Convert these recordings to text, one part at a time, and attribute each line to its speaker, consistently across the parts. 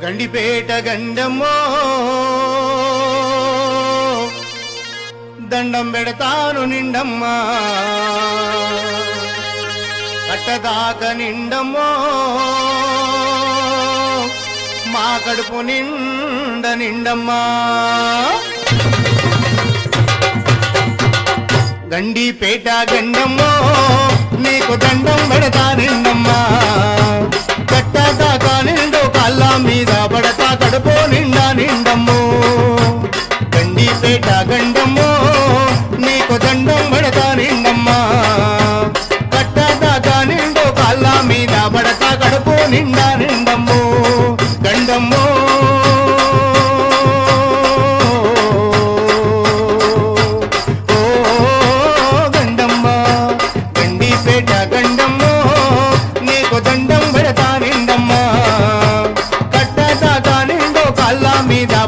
Speaker 1: గండిపేట గండమ్మో దండం పెడతాను నిండమ్మా కట్టదాక నిండమ్మో మా కడుపు నిండమ్మా గండిపేట గండమ్మో నీకు దండం పెడతా నిండమ్మా కట్టదాక నిండు కళ్ళ మీద పడతా కడుపు నిండమ్మో గండిపేట గండమ్మో నీకు దండం పెడతా నిండమ్మా కట్టదాక నిండు కళ్ళ మీద పడతా కడుపు నిండమ్మో గండమ్మో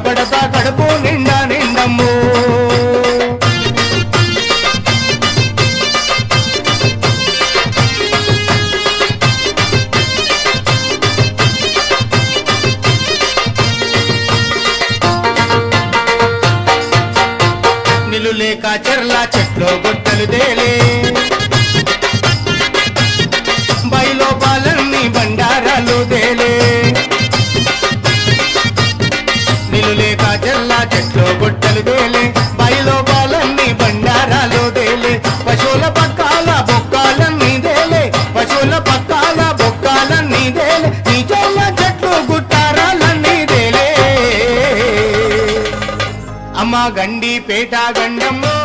Speaker 1: పడతా కడుపు నిండమ్మో నిలు లేక చెర్లా చెట్లో గొట్టలు దేలే బయలో పాలన్నీ బండారాలు దేలే లేక జల్లా చెట్లు గొట్టలు దేలే బయలో పాలన్నీ బండారాలు దేలే పశువుల పక్కాల బొక్కాలన్నీ దేలే పశువుల పక్కాల బొక్కాలన్నీ దేలే నీ చల్ల చెట్లు గుట్టారాలన్నీ దేలే అమ్మ గండిపేట గండమ్మో